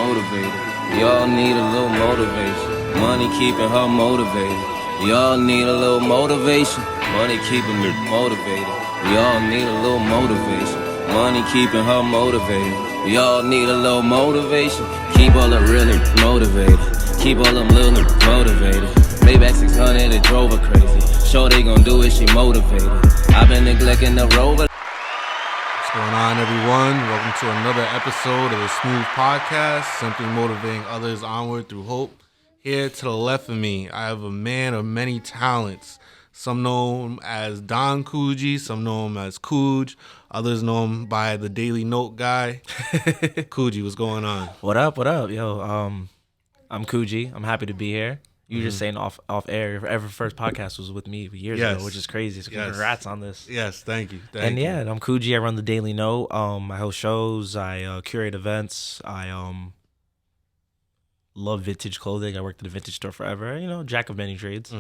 motivated. We all need a little motivation. Money keeping her motivated. We all need a little motivation. Money keeping me motivated. We all need a little motivation. Money keeping her motivated. We all need a little motivation. Keep all the real niggas motivated. Keep all them little niggas motivated. Maybach 600, it drove her crazy. Sure they gon' do it, she motivated. I've been neglecting the rover. What's going on, everyone? Welcome to another episode of the Smooth Podcast, simply motivating others onward through hope. Here to the left of me, I have a man of many talents. Some know him as Don Coogi, some know him as Coog, others know him by the Daily Note guy. Coogi, what's going on? What up? Yo, I'm Coogi. I'm happy to be here. You just saying off air, your ever first podcast was with me years ago, which is crazy. So congrats on this. Yes, thank you. I'm Coogi. I run the Daily Note. I host shows. I curate events. I love vintage clothing. I worked at a vintage store forever. You know, jack of many trades.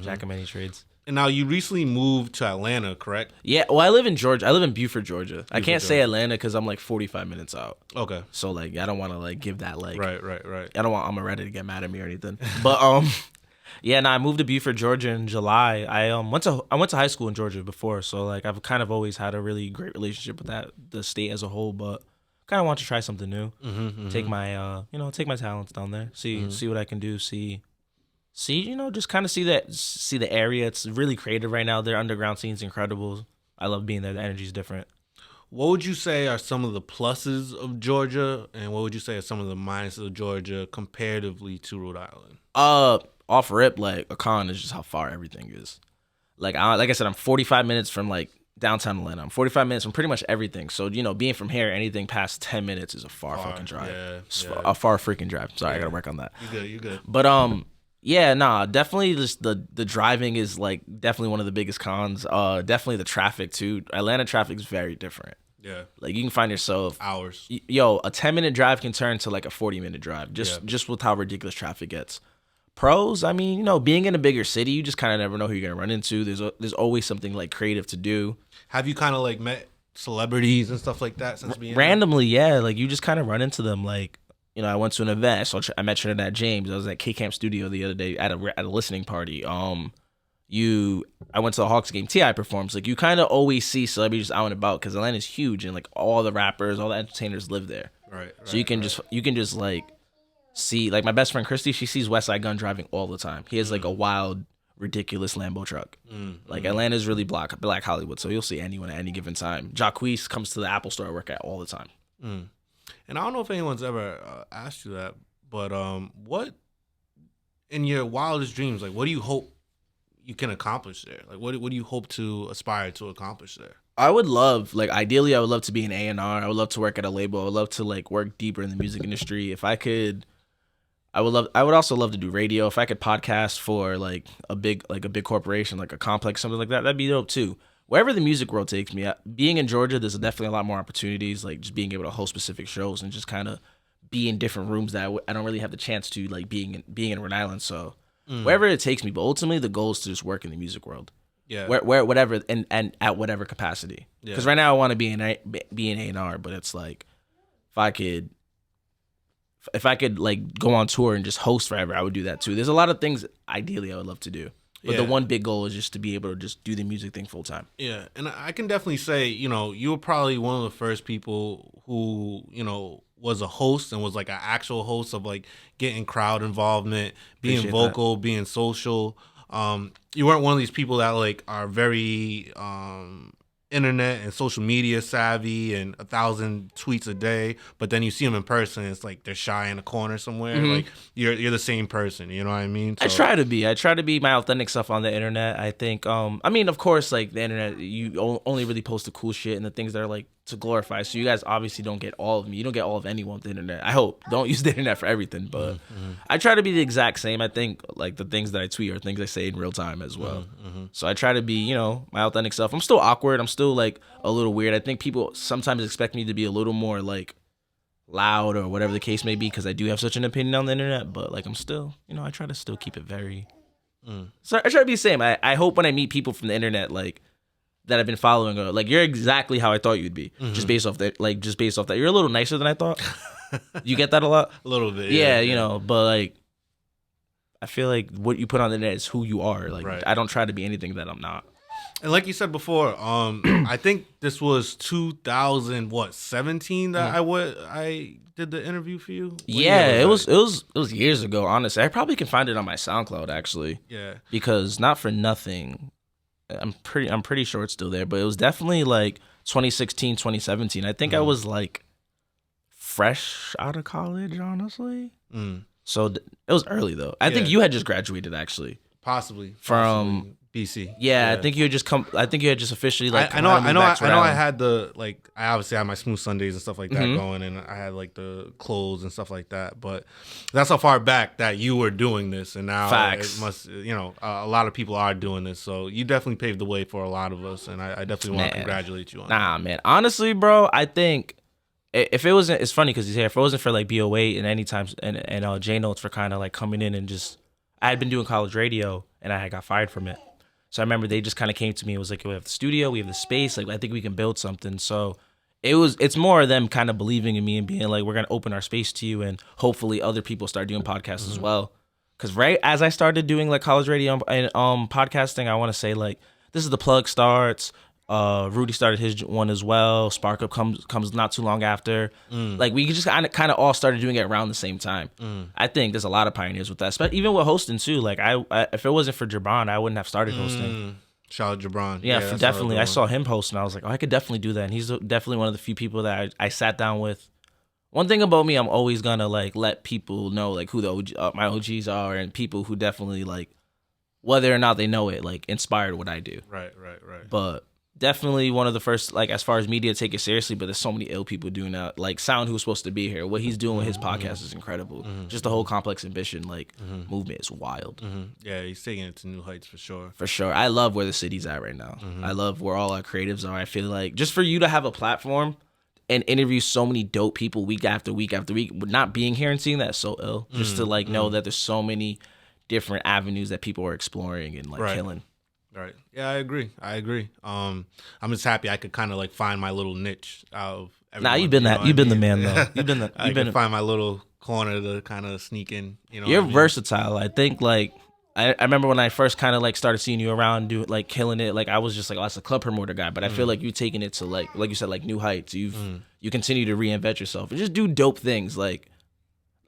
Jack of many trades. And now you recently moved to Atlanta, correct? Yeah. Well, I live in Georgia. I live in Beaufort, Georgia. I can't say Atlanta because I'm like 45 minutes out. Okay. So like, I don't want to like give that like. Right. I don't want Reddit to get mad at me or anything. But yeah. I moved to Beaufort, Georgia in July. I went to high school in Georgia before, so like I've kind of always had a really great relationship with the state as a whole, but kind of want to try something new. Take my take my talents down there. See what I can do. See, just kind of see the area. It's really creative right now. Their underground scene's incredible. I love being there. The energy's different. What would you say are some of the pluses of Georgia, and what would you say are some of the minuses of Georgia comparatively to Rhode Island? Off rip, like a con is just how far everything is. Like I said, I'm 45 minutes from like downtown Atlanta. I'm 45 minutes from pretty much everything. So, being from here, anything past 10 minutes is a far fucking drive. Yeah. A far freaking drive. Sorry, I gotta work on that. You good. But definitely just the driving is like definitely one of the biggest cons. Definitely the traffic too. Atlanta traffic is very different. Yeah. Like you can find yourself hours. A 10-minute drive can turn to like a 40-minute drive just with how ridiculous traffic gets. Pros, I mean, being in a bigger city, you just kind of never know who you're going to run into. There's always something like creative to do. Have you kind of like met celebrities and stuff like that since being randomly? Yeah, like you just kind of run into them. Like, I went to an event, so I met Trinidad James. I was at K-Camp Studio the other day at a listening party. I went to the Hawks game. T.I. performs. Like you kind of always see celebrities out and about because Atlanta's huge and like all the rappers, all the entertainers live there. Right. So you can just like see, like my best friend Christy, she sees Westside Gunn driving all the time. He has like a wild, ridiculous Lambo truck. Like Atlanta's really black Hollywood, so you'll see anyone at any given time. Jacquees comes to the Apple store I work at all the time. And I don't know if anyone's ever asked you that, but what in your wildest dreams, like what do you hope you can accomplish there? Like what do you hope to aspire to accomplish there? I would love, like ideally I would love to be an A&R. I would love to work at a label. I would love to like work deeper in the music industry. If I could, I would also love to do radio. If I could podcast for like a big corporation, like a complex, something like that, that'd be dope too. Wherever the music world takes me, being in Georgia, there's definitely a lot more opportunities, like just being able to host specific shows and just kind of be in different rooms that I don't really have the chance to, like being in Rhode Island. So wherever it takes me, but ultimately the goal is to just work in the music world. Yeah. Where whatever and at whatever capacity. Because right now I want to be an A&R, but it's like if I could like go on tour and just host forever, I would do that too. There's a lot of things ideally I would love to do. But the one big goal is just to be able to just do the music thing full time. Yeah, and I can definitely say, you were probably one of the first people who, was a host and was like an actual host of like getting crowd involvement, being Appreciate vocal, being social. You weren't one of these people that like are very internet and social media savvy and 1,000 tweets a day, but then you see them in person, it's like they're shy in a corner somewhere. Like you're the same person, you know what I mean? So, I try to be my authentic self on the internet. I think of course, like the internet, you only really post the cool shit and the things that are like to glorify. So you guys obviously don't get all of me. You don't get all of anyone with the internet. I hope. Don't use the internet for everything, but I try to be the exact same. I think like the things that I tweet are things I say in real time as well. So I try to be, my authentic self. I'm still awkward. I'm still like a little weird. I think people sometimes expect me to be a little more like loud or whatever the case may be because I do have such an opinion on the internet, but like I'm still, I try to still keep it very So I try to be the same. I hope when I meet people from the internet, like that I've been following, like you're exactly how I thought you'd be, just based off that. You're a little nicer than I thought. You get that a lot? A little bit. Yeah, you know, but like, I feel like what you put on the net is who you are. Like, Right. I don't try to be anything that I'm not. And like you said before, I think this was 2017 that I did the interview for you. What Yeah, year it was was years ago. Honestly, I probably can find it on my SoundCloud actually. Yeah. Because not for nothing, I'm pretty sure it's still there. But it was definitely like 2016, 2017. I think I was like fresh out of college, honestly. So it was early though. I think you had just graduated actually. Possibly From BC. Yeah, I think you had just officially like. I know. I had the I obviously had my Smooth Sundays and stuff like that going, and I had like the clothes and stuff like that. But that's how far back that you were doing this, and now Facts. it must. A lot of people are doing this, so you definitely paved the way for a lot of us, and I definitely want to congratulate you on that. Nah, man. Honestly, bro, I think if it wasn't, it's funny because he's here. If it wasn't for like BO8 and any times and J Notes for kind of like coming in and just, I had been doing college radio and I had got fired from it. So I remember they just kind of came to me and was like, we have the studio, we have the space, like I think we can build something. So it's more of them kind of believing in me and being like, we're gonna open our space to you, and hopefully other people start doing podcasts as well. Because right as I started doing like college radio and podcasting, I want to say like this is the plug starts. Rudy started his one as well. Spark Up comes not too long after. Like we just kind of all started doing it around the same time. I think there's a lot of pioneers with that, but even with hosting too. Like I if it wasn't for Jabron, I wouldn't have started hosting. Shout out Jabron. Yeah, definitely. I saw him hosting. I was like, oh, I could definitely do that. And he's definitely one of the few people that I sat down with. One thing about me, I'm always gonna like let people know like who the my OGs are, and people who definitely like, whether or not they know it, like inspired what I do. Right. But definitely one of the first, like as far as media take it seriously, but there's so many ill people doing that. Like Sound, who's supposed to be here, what he's doing with his podcast is incredible. Just the whole Complex Ambition like movement is wild. Yeah, he's taking it to new heights for sure. For sure. I love where the city's at right now. I love where all our creatives are. I feel like just for you to have a platform and interview so many dope people week after week after week, not being here and seeing that is so ill. Just to like know that there's so many different avenues that people are exploring and like killing. Right. Yeah, I agree. I'm just happy I could kind of like find my little niche out of everyone. Nah, you've been that. You've been the man though. I can find my little corner to kind of sneak in. You're versatile. I think like I remember when I first kind of like started seeing you around doing like killing it. Like I was just like, oh, that's a club promoter guy. But I feel like you're taking it to like you said, like new heights. You continue to reinvent yourself and just do dope things. Like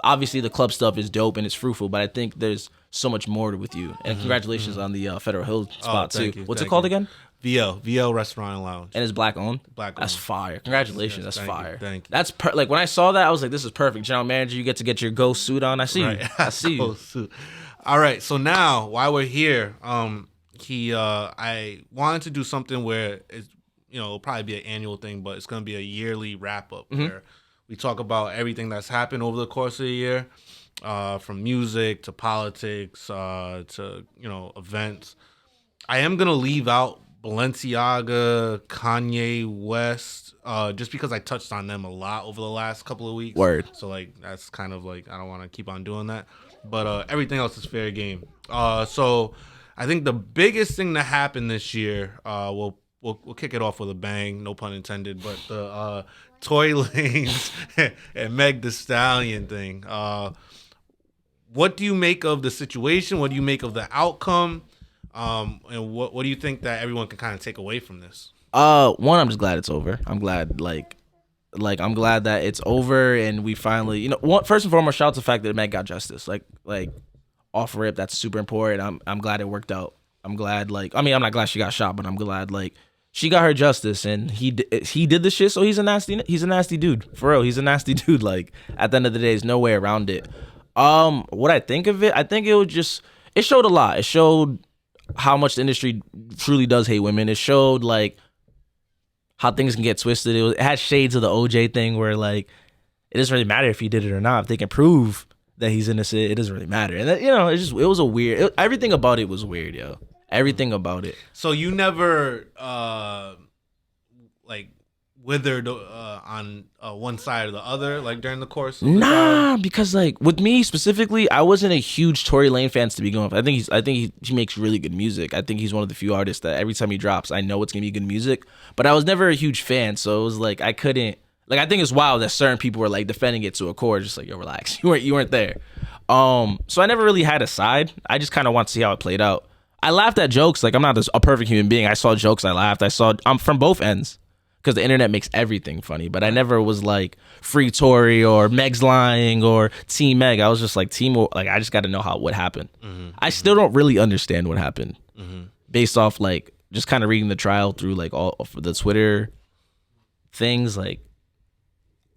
obviously the club stuff is dope and it's fruitful, but I think there's so much more with you. And congratulations on the Federal Hill spot too. What's it called again? VL Restaurant and Lounge. And it's black owned? Black owned. That's fire. Congratulations. That's fire. Thank you. That's like when I saw that, I was like, this is perfect. General manager, you get to get your ghost suit on. I see you. I see you. Suit. All right. So now while we're here, I wanted to do something where it's, it'll probably be an annual thing, but it's going to be a yearly wrap up where we talk about everything that's happened over the course of the year, from music to politics to events. I am gonna leave out Balenciaga, Kanye West, just because I touched on them a lot over the last couple of weeks. Word. So like that's kind of like I don't want to keep on doing that, but everything else is fair game. So I think the biggest thing that happened this year, we'll kick it off with a bang, no pun intended, but the Tory Lanez and Meg the Stallion thing. What do you make of the situation? What do you make of the outcome? And what do you think that everyone can kind of take away from this? One, I'm just glad it's over. I'm glad I'm glad that it's over and we finally, first and foremost, shout out to the fact that Meg got justice. Like off rip, that's super important. I'm glad it worked out. I'm glad I'm not glad she got shot, but I'm glad she got her justice and he did the shit. So he's a nasty dude. For real, he's a nasty dude. Like at the end of the day, there's no way around it. What I think of it, I think it showed a lot. It showed how much the industry truly does hate women. It showed how things can get twisted. It had shades of the OJ thing where it doesn't really matter if he did it or not. If they can prove that he's innocent, it doesn't really matter. And it was a weird. Everything about it was weird, yo. Everything about it. So you never withered on one side or the other during the course of the trial? Because with me specifically, I wasn't a huge Tory Lanez fan to begin with. I think he makes really good music. I think he's one of the few artists that every time he drops, I know it's gonna be good music. But I was never a huge fan, so it was I couldn't Like, I think it's wild that certain people were like defending it to a core, just like, yo, relax, you weren't there. So I never really had a side. I just kind of want to see how it played out. I laughed at jokes. Like, I'm not a perfect human being. I saw jokes, I laughed. I'm from both ends, because the internet makes everything funny. But I never was like free Tory or Meg's lying or Team Meg. I was just like I just got to know what happened. I still don't really understand what happened based off like just kind of reading the trial through like all of the Twitter things. Like,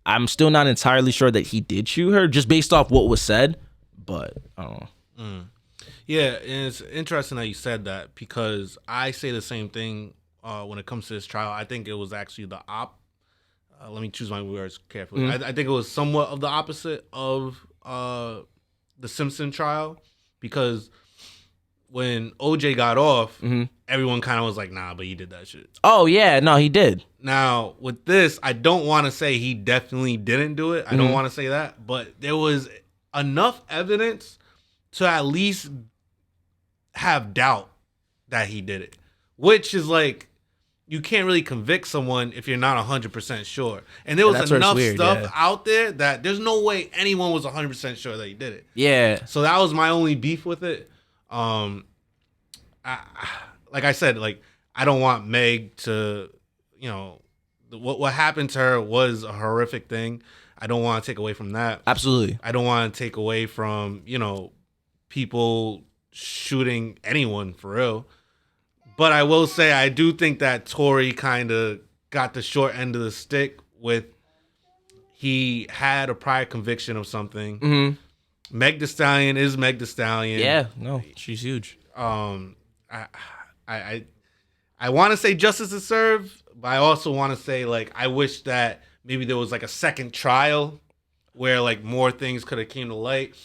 I'm still not entirely sure that he did shoot her just based off what was said. But I don't know. Yeah, and it's interesting that you said that, because I say the same thing when it comes to this trial. I think it was actually the let me choose my words carefully. I think it was somewhat of the opposite of the Simpson trial, because when OJ got off, everyone kind of was like, nah, but he did that shit. Oh, yeah, no, he did. Now, with this, I don't want to say he definitely didn't do it. I don't want to say that, but there was enough evidence to at least have doubt that he did it, which is like, you can't really convict someone if you're not 100% sure. And there was enough stuff out there that there's no way anyone was 100% sure that he did it. Yeah. So that was my only beef with it. Like I said, like, I don't want Meg to, what happened to her was a horrific thing. I don't want to take away from that. Absolutely. I don't want to take away from, people shooting anyone for real. But I will say, I do think that Tory kind of got the short end of the stick with, he had a prior conviction of something. Meg Thee Stallion is Meg Thee Stallion. Yeah, no, she's huge. I want to say justice is served, but I also want to say, like, I wish that maybe there was like a second trial where like more things could have came to light.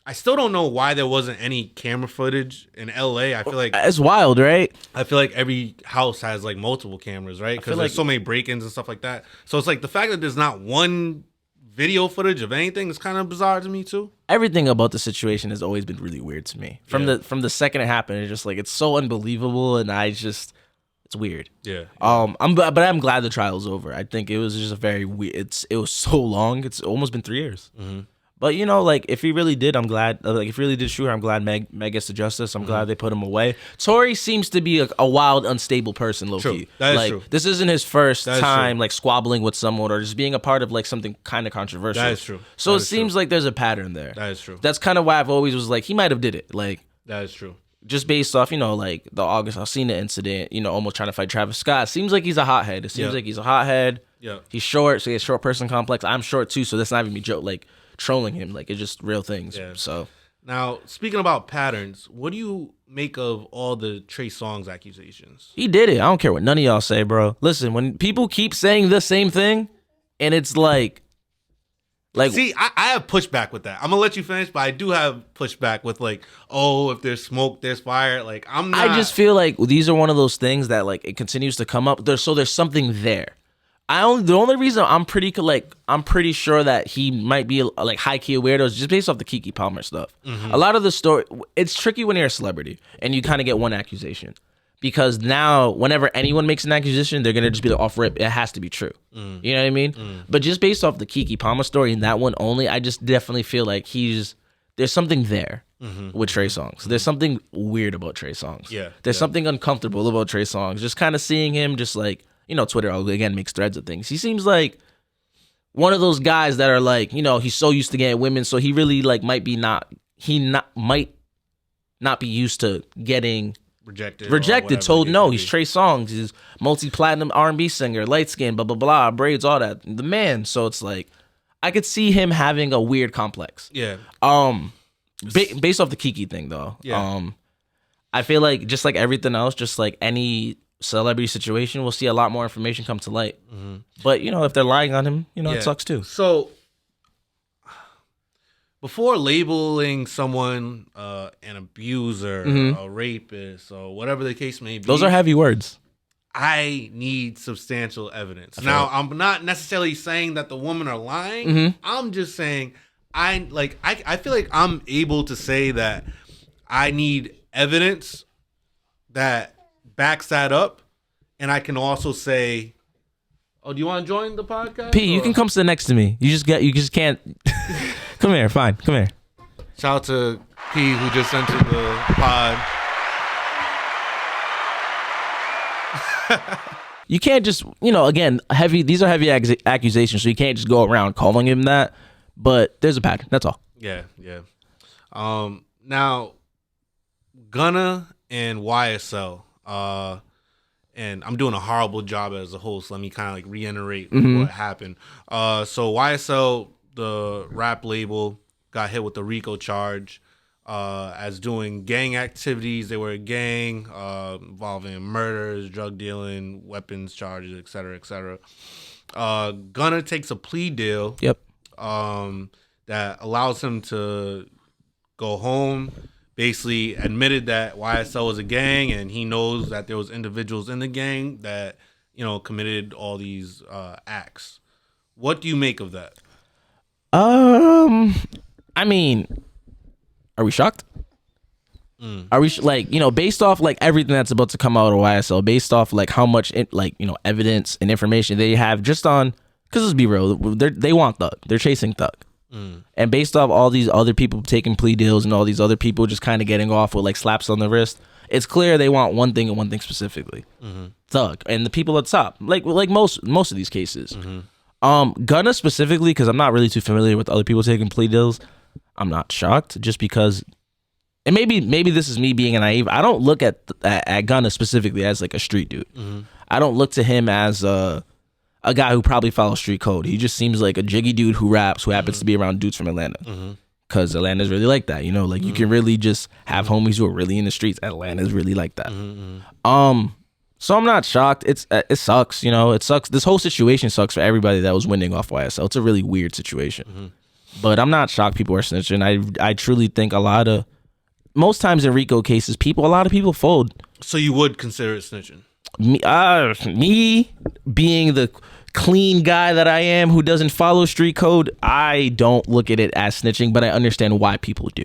I still don't know why there wasn't any camera footage in LA. I feel like it's wild, right? I feel like every house has like multiple cameras, right? Because there's so many break-ins and stuff like that. So it's like the fact that there's not one video footage of anything is kind of bizarre to me too. Everything about the situation has always been really weird to me. From the second it happened, it's just like, it's so unbelievable, and it's weird. Yeah. I'm glad the trial's over. I think it was just a very weird. It was so long. It's almost been 3 years. But like, if he really did, I'm glad. Like, if he really did shoot her, I'm glad Meg gets the justice. I'm glad they put him away. Tory seems to be a wild, unstable person, low key. That is true. This isn't his first time like squabbling with someone or just being a part of like something kind of controversial. That is true. So it seems like there's a pattern there. That is true. That's kind of why I've always was like, he might have did it. Like, that is true. Just based off, like the August Alsina incident, almost trying to fight Travis Scott. Seems like he's a hothead. It seems like he's a hothead. Yeah. He's short, so he has short person complex. I'm short too, so that's not even me joke like trolling him. Like, it's just real things. Yeah. So now, speaking about patterns, what do you make of all the Trey Songz accusations? He did it. I don't care what none of y'all say, bro. Listen, when people keep saying the same thing, and it's like see, I have pushback with that. I'm gonna let you finish, but I do have pushback with like, oh, if there's smoke, there's fire. Like, I just feel like these are one of those things that like it continues to come up. There's something there. The only reason I'm pretty sure that he might be like high key weirdo is just based off the Keke Palmer stuff. A lot of the story, it's tricky when you're a celebrity and you kind of get one accusation. Because now, whenever anyone makes an accusation, they're going to just be like, off rip, it has to be true. You know what I mean? But just based off the Keke Palmer story and that one only, I just definitely feel like there's something there with Trey Songz. There's something weird about Trey Songz. Yeah. There's something uncomfortable about Trey Songz. Just kind of seeing him just like, Twitter, again, makes threads of things. He seems like one of those guys that are like, he's so used to getting women, so he really like might not be used to getting rejected, told no. He's Trey Songz. He's multi-platinum R&B singer, light skin, blah blah blah, braids, all that. The man. So it's like I could see him having a weird complex. Yeah. Based off the Keke thing though. Yeah. I feel like just like everything else, just like any celebrity situation, we'll see a lot more information come to light. But if they're lying on him, it sucks too. So before labeling someone an abuser, a rapist, or whatever the case may be, those are heavy words. I need substantial evidence. Now, I'm not necessarily saying that the women are lying. I'm just saying I feel like I'm able to say that I need evidence that backs that up, and I can also say, Oh, do you want to join the podcast? P, you can come sit next to me. You just can't. Come here, fine. Come here. Shout out to P who just entered the pod. You can't just, again, these are heavy accusations, so you can't just go around calling him that. But there's a pattern. That's all. Yeah. Now, Gunna and YSL, and I'm doing a horrible job as a host. Let me kind of like reiterate what happened. So YSL, the rap label, got hit with the RICO charge as doing gang activities. They were a gang involving murders, drug dealing, weapons charges, et cetera, et cetera. Gunna takes a plea deal. Yep. That allows him to go home. Basically admitted that YSL was a gang, and he knows that there was individuals in the gang that committed all these acts. What do you make of that? I mean, are we shocked? Are we based off like everything that's about to come out of YSL, based off like how much evidence and information they have just on, because let's be real, they want Thug, they're chasing Thug. And based off all these other people taking plea deals and all these other people just kind of getting off with like slaps on the wrist, it's clear they want one thing and one thing specifically: Thug and the people at top. Like most of these cases, Gunna specifically, because I'm not really too familiar with other people taking plea deals. I'm not shocked, just because, and maybe this is me being naive. I don't look at Gunna specifically as like a street dude. I don't look to him as a guy who probably follows street code. He just seems like a jiggy dude who raps, who happens to be around dudes from Atlanta. Because Atlanta's really like that, you can really just have homies who are really in the streets. Atlanta's really like that. So I'm not shocked. It sucks, it sucks. This whole situation sucks for everybody that was winning off YSL. It's a really weird situation. But I'm not shocked people are snitching. I truly think most times in RICO cases, a lot of people fold. So you would consider it snitching? Me being the clean guy that I am, who doesn't follow street code, I don't look at it as snitching, but I understand why people do.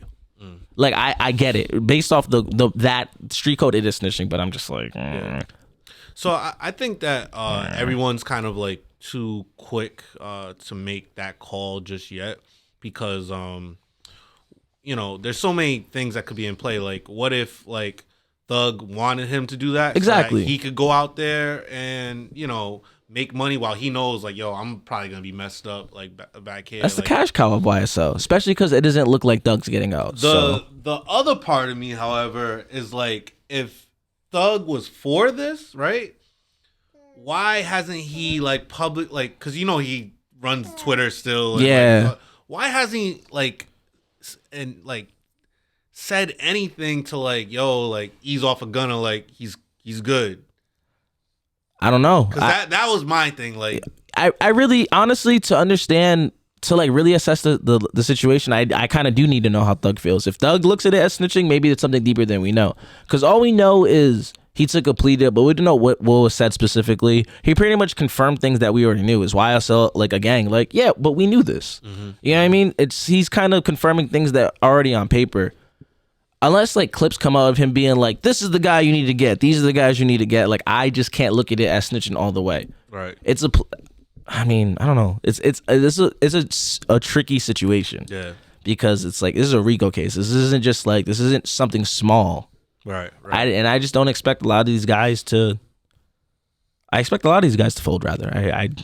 Like I get it based off that street code, it is snitching, but I'm just like. So I think that everyone's kind of like too quick to make that call just yet, because there's so many things that could be in play. Like, what if like Thug wanted him to do that? Exactly. So that he could go out there and make money while he knows like, yo, I'm probably gonna be messed up like back here. That's the cash cow of YSL, especially because it doesn't look like Thug's getting out. The other part of me, however, is like, if Thug was for this, right? Why hasn't he like public, like, because he runs Twitter still. And, why hasn't he said anything to like, yo, like, ease off of Gunna, like he's good? I don't know. Because that was my thing. Like, I really, honestly, to understand, to like really assess the situation, I kind of do need to know how Thug feels. If Thug looks at it as snitching, maybe it's something deeper than we know. Because all we know is he took a plea deal, but we don't know what was said specifically. He pretty much confirmed things that we already knew. Is YSL like a gang? Like, yeah, but we knew this. You know what I mean? He's kind of confirming things that are already on paper. Unless like clips come out of him being like, this is the guy you need to get, these are the guys you need to get, like, I just can't look at it as snitching all the way. Right. I don't know. It's a tricky situation. Yeah. Because it's like, this is a RICO case. This isn't something small. Right. I just don't expect a lot of these guys to. I expect a lot of these guys to fold. Rather,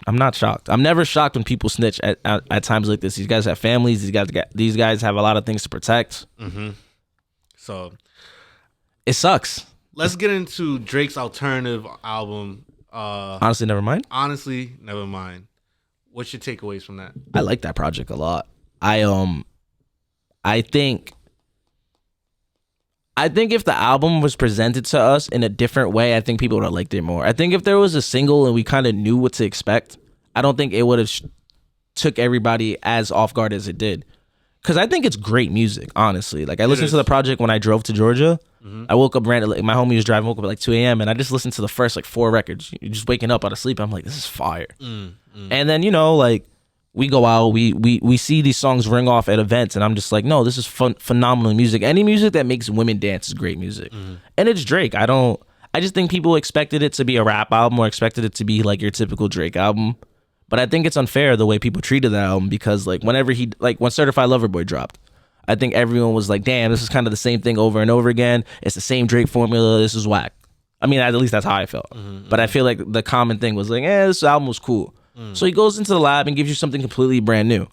I'm not shocked. I'm never shocked when people snitch at times like this. These guys have families. These guys have a lot of things to protect. So it sucks. Let's get into Drake's alternative album. Honestly, never mind. What's your takeaways from that? I like that project a lot. I think if the album was presented to us in a different way, I think people would have liked it more. I think if there was a single and we kind of knew what to expect, I don't think it would have took everybody as off guard as it did. Because I think it's great music, honestly. Like, I listened to the project when I drove to Georgia. I woke up randomly. My homie was driving, woke up at like 2 a.m. and I just listened to the first like 4 records. You're just waking up out of sleep. I'm like, this is fire. And then, like, we go out, we see these songs ring off at events, and I'm just like, no, this is phenomenal music. Any music that makes women dance is great music. And it's Drake. I just think people expected it to be a rap album or expected it to be like your typical Drake album. But I think it's unfair the way people treated that album because like whenever when Certified Lover Boy dropped, I think everyone was like, damn, this is kind of the same thing over and over again. It's the same Drake formula. This is whack. I mean, at least that's how I felt. But I feel like the common thing was like, this album was cool. So he goes into the lab and gives you something completely brand new.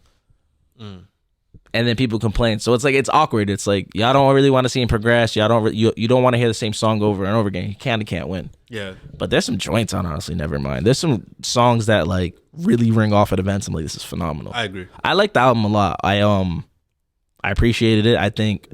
And then people complain. So it's like, it's awkward. It's like, y'all don't really want to see him progress. Y'all don't, you don't want to hear the same song over and over again. You kind of can't win. Yeah. But there's some joints on Honestly Nevermind. There's some songs that like really ring off at events. I'm like, this is phenomenal. I agree. I like the album a lot. I appreciated it. I think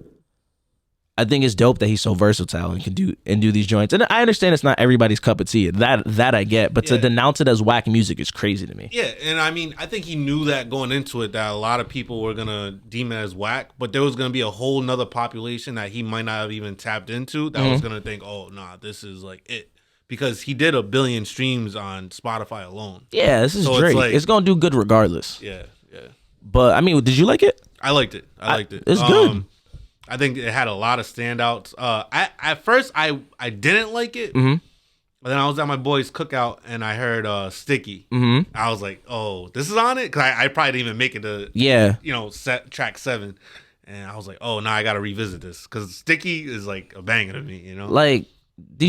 it's dope that he's so versatile and can do these joints. And I understand it's not everybody's cup of tea. That I get. But to denounce it as whack music is crazy to me. Yeah, and I mean, I think he knew that going into it that a lot of people were gonna deem it as whack, but there was gonna be a whole nother population that he might not have even tapped into that was gonna think, oh nah, this is like it. Because he did 1 billion streams on Spotify alone. Yeah, this is Drake. It's gonna do good regardless. Yeah. But I mean, did you like it? I liked it. It's good. I think it had a lot of standouts. At first I didn't like it. But then I was at my boy's cookout and I heard Sticky. I was like, oh, this is on it? Because I probably didn't even make it to track 7. And I was like, oh, now I got to revisit this. Because Sticky is like a banger to me, you know? Like,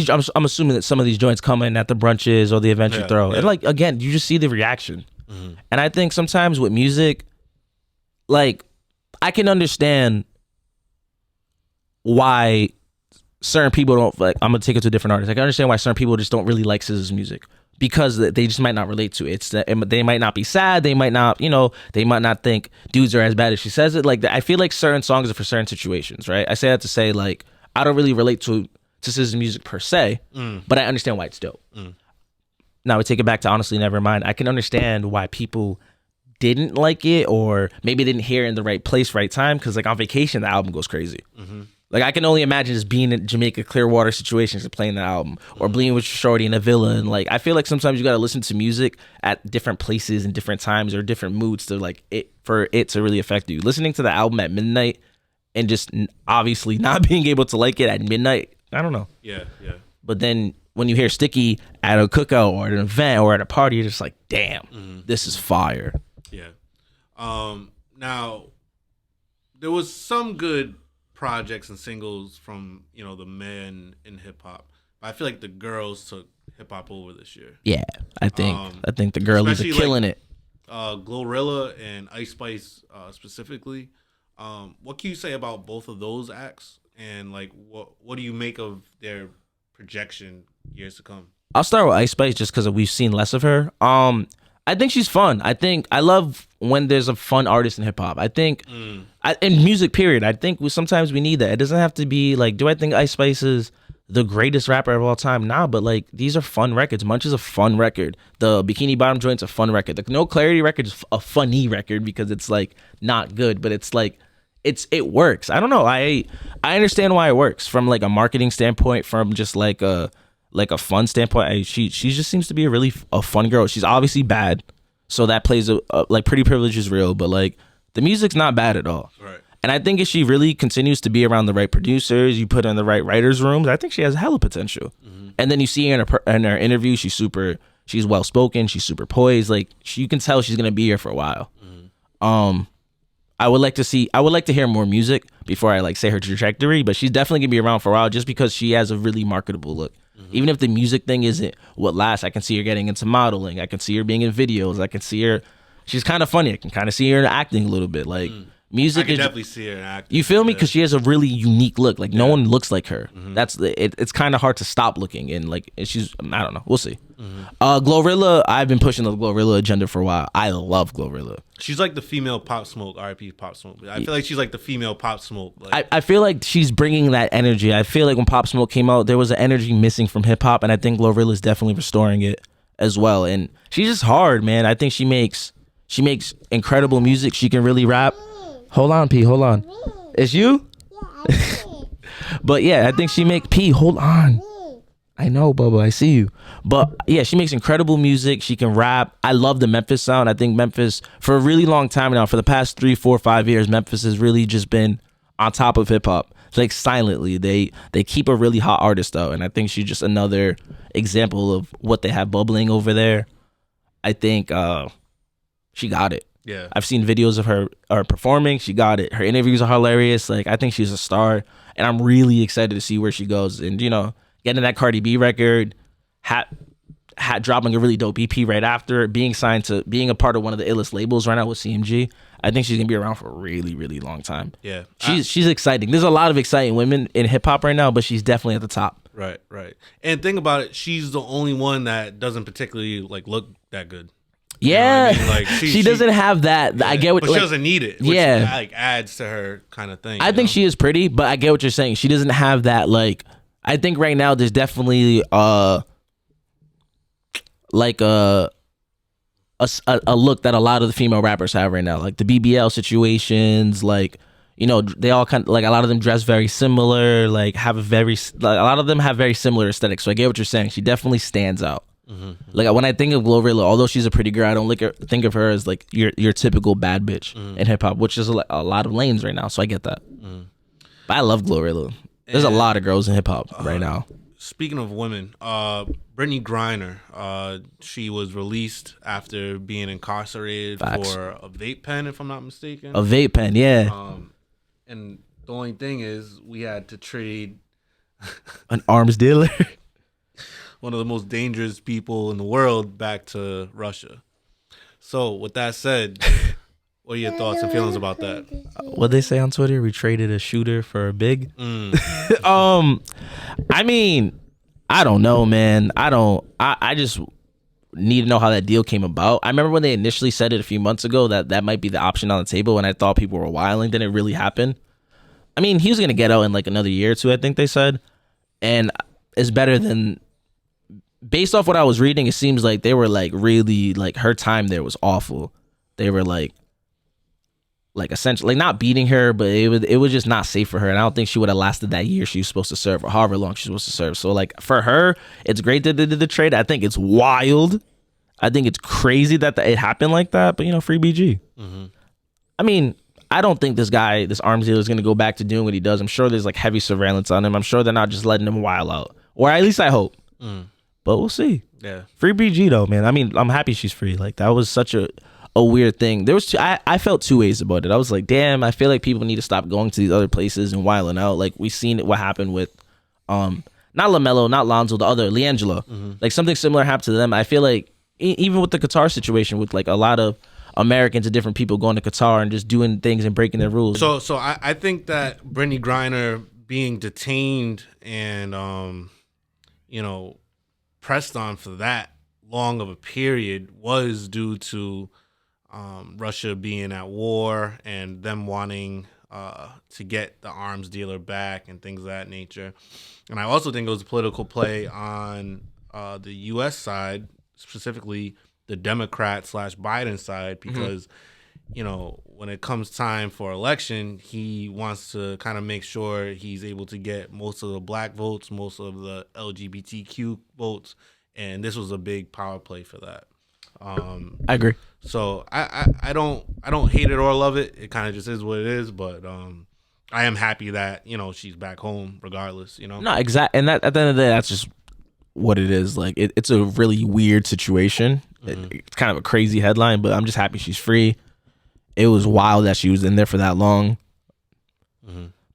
I'm assuming that some of these joints come in at the brunches or the events you throw. And like, again, you just see the reaction. And I think sometimes with music, like, I can understand why certain people don't, like, I'm gonna take it to a different artist. I can understand why certain people just don't really like SZA's music because they just might not relate to it. They might not be sad. They might not, they might not think dudes are as bad as she says it. Like, I feel like certain songs are for certain situations, right? I say that to say, like, I don't really relate to SZA's music per se, but I understand why it's dope. Now we take it back to Honestly Nevermind. I can understand why people didn't like it or maybe didn't hear it in the right place, right time. Because like on vacation, the album goes crazy. Like I can only imagine just being in Jamaica, Clearwater situations and playing the album or being with shorty in a villa. And like, I feel like sometimes you got to listen to music at different places and different times or different moods to like for it to really affect you. Listening to the album at midnight and just obviously not being able to like it at midnight, I don't know. Yeah. But then when you hear Sticky at a cookout or at an event or at a party, you're just like, damn, this is fire. Yeah. Now, there was some good projects and singles from, the men in hip hop. But I feel like the girls took hip hop over this year. Yeah, I think the girlies are killing it. Glorilla and Ice Spice specifically. What can you say about both of those acts? And like, what do you make of their projection years to come? I'll start with Ice Spice just because we've seen less of her. I think she's fun. I love when there's a fun artist in hip hop. I think in music period, I think sometimes we need that. It doesn't have to be like, do I think Ice Spice is the greatest rapper of all time? Nah, but like these are fun records. Munch is a fun record. The Bikini Bottom joint's a fun record. The No Clarity record is a funny record because it's like not good, but it's like it works. I don't know. I understand why it works from like a marketing standpoint, from just like a fun standpoint. She just seems to be a fun girl. She's obviously bad, so that plays like Pretty Privilege is real, but like the music's not bad at all. Right. And I think if she really continues to be around the right producers, you put her in the right writers' rooms, I think she has hella potential. And then you see her in her interview, she's well spoken, she's super poised. Like you can tell she's gonna be here for a while. I would like to hear more music before I like say her trajectory, but she's definitely gonna be around for a while just because she has a really marketable look. Even if the music thing isn't what lasts, I can see her getting into modeling. I can see her being in videos. I can see her. She's kind of funny. I can kind of see her acting a little bit. Like music, I can definitely see her acting. You feel me? Because she has a really unique look. Like no one looks like her. It's kind of hard to stop looking. And like she's, I don't know. We'll see. Glorilla, I've been pushing the Glorilla agenda for a while. I love Glorilla. She's like the female Pop Smoke, R.I.P. Pop Smoke. I feel like she's like the female Pop Smoke. Like, I feel like she's bringing that energy. I feel like when Pop Smoke came out, there was an energy missing from hip hop, and I think Glorilla's definitely restoring it as well. And she's just hard, man. I think she makes incredible music. She can really rap. Hold on, P. Hold on. It's you? But yeah, I think she makes P. Hold on. I know, Bubba. I see you. But yeah, she makes incredible music. She can rap. I love the Memphis sound. I think Memphis, for a really long time now, for the past 3, 4, 5 years, Memphis has really just been on top of hip hop. like silently. They keep a really hot artist though, and I think she's just another example of what they have bubbling over there. I think she got it. Yeah. I've seen videos of her performing. She got it. Her interviews are hilarious. Like, I think she's a star, and I'm really excited to see where she goes. And, you know, getting that Cardi B record, hat dropping a really dope EP right after, being signed to being a part of one of the illest labels right now with CMG. I think she's gonna be around for a really, really long time. Yeah. She's exciting. There's a lot of exciting women in hip hop right now, but she's definitely at the top. Right. And think about it, she's the only one that doesn't particularly like look that good. Yeah, you know what I mean? Like she doesn't have that. Yeah. I get what, but she doesn't need it. Which like adds to her kind of thing. I think she is pretty, but I get what you're saying. She doesn't have that. Like, I think right now there's definitely like a look that a lot of the female rappers have right now, like the BBL situations, like, you know, they all kind of, like, a lot of them dress very similar, like have a lot of them have very similar aesthetics. So I get what you're saying. She definitely stands out. Like, when I think of Glorilla, although she's a pretty girl, I don't think of her as like your typical bad bitch in hip hop, which is a lot of lanes right now. So I get that. But I love Glorilla. There's a lot of girls in hip hop right now. Speaking of women, Brittany Griner, she was released after being incarcerated for a vape pen, if I'm not mistaken. A vape pen, yeah. And the only thing is, we had to trade an arms dealer. One of the most dangerous people in the world back to Russia. So with that said, what are your thoughts and feelings about that? What they say on Twitter? We traded a shooter for a big. I mean, I don't know, man. I just need to know how that deal came about. I remember when they initially said it a few months ago that might be the option on the table, and I thought people were wilding. Then it really happened. I mean, he was gonna get out in like another year or two, I think they said, and it's better than. Based off what I was reading, it seems like they were like really, like, her time there was awful. They were like essentially, like, not beating her, but it was just not safe for her. And I don't think she would have lasted that year she was supposed to serve, or however long she's supposed to serve. So, like, for her, it's great that they did the trade. I think it's wild. I think it's crazy that it happened like that. But, you know, free BG. I mean, I don't think this arms dealer is going to go back to doing what he does. I'm sure there's like heavy surveillance on him. I'm sure they're not just letting him wild out, or at least I hope. But we'll see. Yeah. Free BG though, man. I mean, I'm happy she's free. Like, that was such a weird thing. There was I felt two ways about it. I was like, damn, I feel like people need to stop going to these other places and wilding out. Like, we seen what happened with not LaMelo, not Lonzo, the other LiAngelo. Like, something similar happened to them. I feel like even with the Qatar situation, with like a lot of Americans and different people going to Qatar and just doing things and breaking their rules. So I think that Brittany Griner being detained and you know, pressed on for that long of a period was due to Russia being at war and them wanting to get the arms dealer back and things of that nature. And I also think it was a political play on the U.S. side, specifically the Democrat/Biden side, because you know, when it comes time for election, he wants to kind of make sure he's able to get most of the black votes, most of the LGBTQ votes, and this was a big power play for that. I agree. So I don't hate it or love it. It kind of just is what it is. But I am happy that, you know, she's back home regardless. You know. No, exactly. And that, at the end of the day, that's just what it is. Like, it's a really weird situation. It's kind of a crazy headline, but I'm just happy she's free. It was wild that she was in there for that long.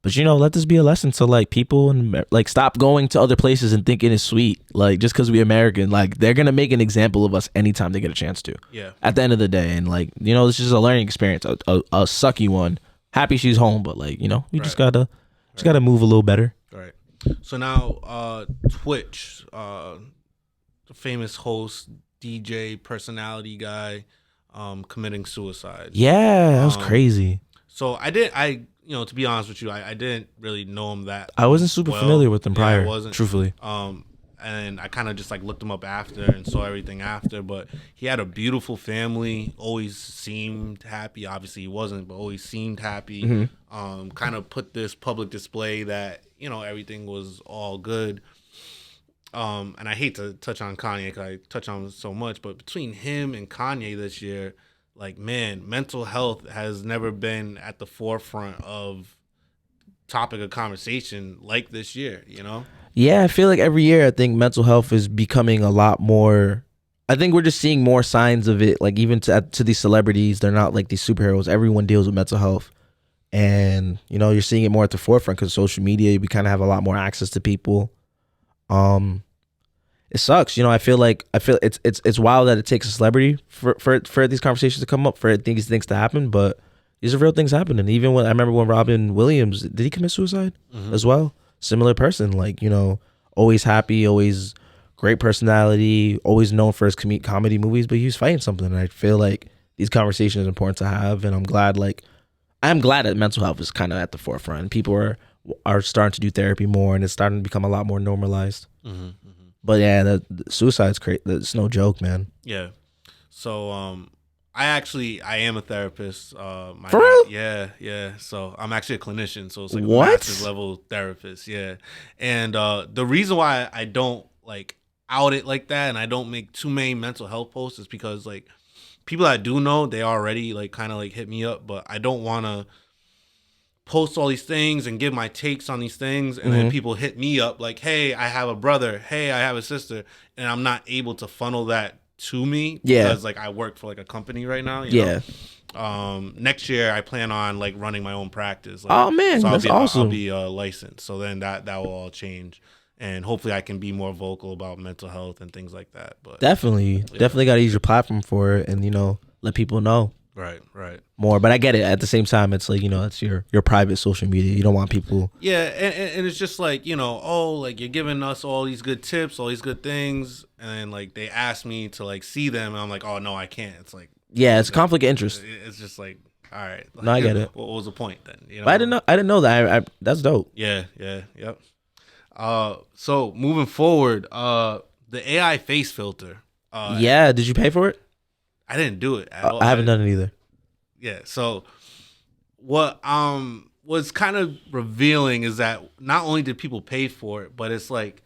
But, you know, let this be a lesson to, like, people, and like, stop going to other places and thinking it's sweet. Like, just because we American, like, they're gonna make an example of us anytime they get a chance to. Yeah. At the end of the day, and, like, you know, this is a learning experience, a sucky one. Happy she's home, but, like, you know, we just gotta move a little better. Right. So now, Twitch, the famous host, DJ, personality guy, committing suicide. Yeah, that was crazy. So you know, to be honest with you, I didn't really know him that I wasn't super familiar with him prior, I wasn't. Truthfully. And I kind of just like looked him up after and saw everything after, but he had a beautiful family, always seemed happy. Obviously he wasn't, but always seemed happy. Kind of put this public display that, you know, everything was all good. And I hate to touch on Kanye because I touch on him so much, but between him and Kanye this year, like, man, mental health has never been at the forefront of topic of conversation like this year, you know? Yeah, I feel like every year I think mental health is becoming a lot more. I think we're just seeing more signs of it. Like even to these celebrities, they're not like these superheroes. Everyone deals with mental health, and you're seeing it more at the forefront because social media. We kind of have a lot more access to people. It sucks, I feel it's wild that it takes a celebrity for these conversations to come up, for these things to happen, but these are real things happening. Even when I remember when Robin Williams, did he commit suicide as well? Similar person, like always happy, always great personality, always known for his comedy movies, but he was fighting something. And I feel like these conversations are important to have, and I'm glad that mental health is kind of at the forefront. People are starting to do therapy more, and it's starting to become a lot more normalized. But yeah, the suicide's crazy. It's no joke, man. Yeah. So I am a therapist. For real? Yeah. So I'm actually a clinician. So it's like What? a master's level therapist. Yeah. And the reason why I don't like out it like that and I don't make too many mental health posts is because like people I do know, they already like kind of like hit me up, but I don't want to post all these things and give my takes on these things, and then people hit me up like, hey, I have a brother, hey, I have a sister, and I'm not able to funnel that to me because like I work for like a company right now, you know? Next year I plan on like running my own practice, like, oh man, so that's awesome. I'll be licensed, so then that will all change, and hopefully I can be more vocal about mental health and things like that. But definitely got to use your platform for it, and let people know right more. But I get it. At the same time, it's like it's your private social media. You don't want people. Yeah, and it's just like like you're giving us all these good tips, all these good things, and then like they ask me to like see them, and I'm like, oh no, I can't. It's like it's conflict of interest. It's just like, all right, like, no, I get it. What was the point then? But I didn't know that. I that's dope. Yep. So moving forward, the AI face filter. Did you pay for it? I didn't do it at all. I haven't done it either. Yeah. So what was kind of revealing is that not only did people pay for it, but it's like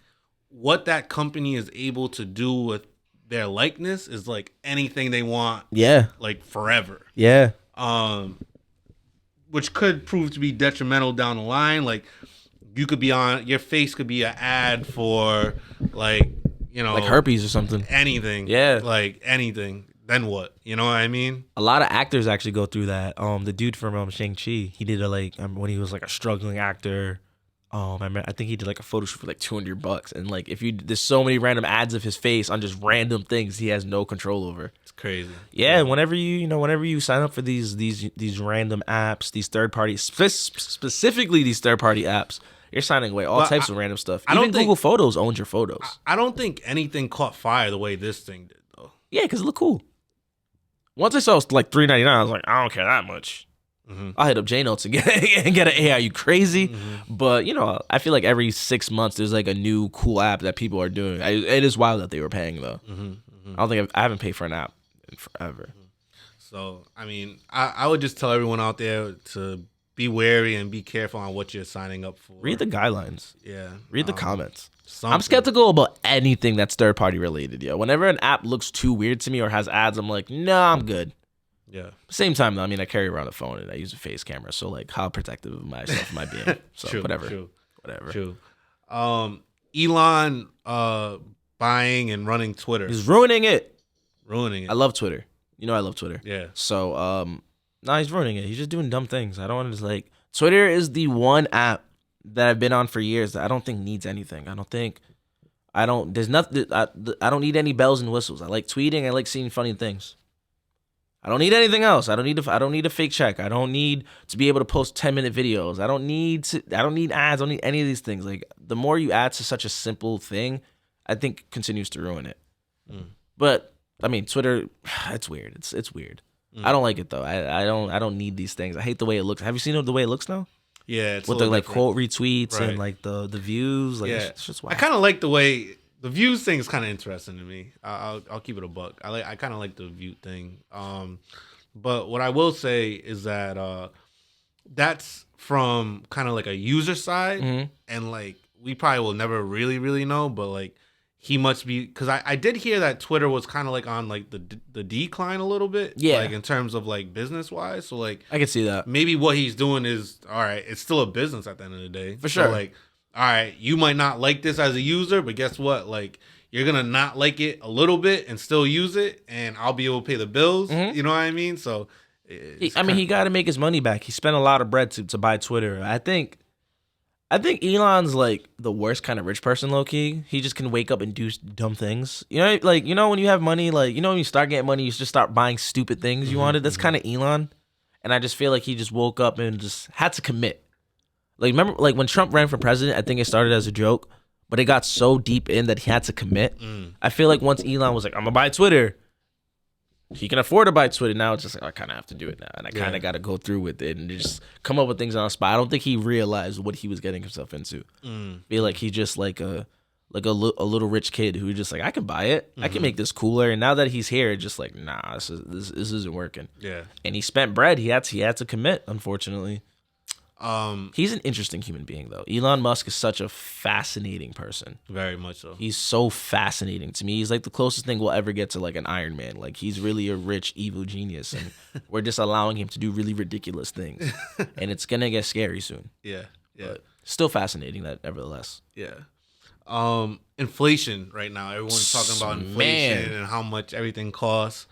what that company is able to do with their likeness is like anything they want. Yeah. Like forever. Yeah. Which could prove to be detrimental down the line. Like your face could be an ad for like, like herpes or something. Anything. Yeah. Like anything. Then what? You know what I mean? A lot of actors actually go through that. The dude from Shang-Chi, he did when he was like a struggling actor. I think he did like a photo shoot for like $200, and like there's so many random ads of his face on just random things he has no control over. It's crazy. Yeah, whenever you sign up for these random apps, these third party, specifically these third party apps, you're signing away all types of random stuff. Even Google Photos owns your photos. I don't think anything caught fire the way this thing did though. Yeah, because it looked cool. Once I saw it was like $3.99, I was like, I don't care that much. I'll hit up J-Notes and get an AI. You crazy? But I feel like every 6 months there's like a new cool app that people are doing. It is wild that they were paying though. I don't think I haven't paid for an app in forever. So I mean, I would just tell everyone out there to be wary and be careful on what you're signing up for. Read the guidelines. Yeah. Read the comments. Something. I'm skeptical about anything that's third party related, yo. Whenever an app looks too weird to me or has ads, I'm like, nah, I'm good. Yeah. Same time though, I mean, I carry around a phone and I use a face camera, so like, how protective of myself am I being? So True, whatever. True. Elon buying and running Twitter. He's ruining it. I love Twitter. I love Twitter. Yeah. So he's ruining it. He's just doing dumb things. I don't want to like. Twitter is the one app that I've been on for years that I don't think needs anything. There's nothing. I don't need any bells and whistles. I like tweeting. I like seeing funny things. I don't need anything else. I don't need a fake check. I don't need to be able to post 10-minute videos. I don't need ads. I don't need any of these things. Like the more you add to such a simple thing, I think continues to ruin it. But I mean, Twitter, it's weird. It's weird. I don't like it though. I don't need these things. I hate the way it looks. Have you seen the way it looks now? Yeah, it's with the like quote retweets and like the views. Like, yeah, it's just wild. I kind of like the way the views thing is kind of interesting to me. I'll keep it a buck. I kind of like the view thing. But what I will say is that that's from kind of like a user side, and like we probably will never really know. But like he must be, because I did hear that Twitter was kind of like on like the decline a little bit. Yeah. Like in terms of like business wise. So like I can see that. maybe what he's doing is, all right, it's still a business at the end of the day. For sure. So like, all right, you might not like this as a user, but guess what? Like, you're going to not like it a little bit and still use it, and I'll be able to pay the bills. You know what I mean? So, he got to make his money back. He spent a lot of bread to buy Twitter. I think Elon's like the worst kind of rich person, low key. He just can wake up and do dumb things. You know, like, you know, when you have money, like, you know, when you start getting money, you just start buying stupid things you wanted. That's kind of Elon. And I just feel like he just woke up and just had to commit. Like, remember, like when Trump ran for president, I think it started as a joke, but it got so deep in that he had to commit. I feel like once Elon was like, I'm gonna buy Twitter, he can afford to buy Twitter. Now it's just like, I kind of have to do it now, and I kind of got to go through with it and just come up with things on the spot. I don't think he realized what he was getting himself into. Feel like he just like a little rich kid who just like, I can buy it, I can make this cooler. And now that he's here, it's just like, nah, this isn't working. Yeah, and he spent bread. He had to commit. Unfortunately. He's an interesting human being, though. Elon Musk is such a fascinating person. Very much so. He's so fascinating to me. He's like the closest thing we'll ever get to like an Iron Man. Like, he's really a rich, evil genius, and we're just allowing him to do really ridiculous things. And it's gonna get scary soon. Yeah. But still fascinating, that nevertheless. Yeah. Inflation right now. Everyone's talking about inflation and how much everything costs.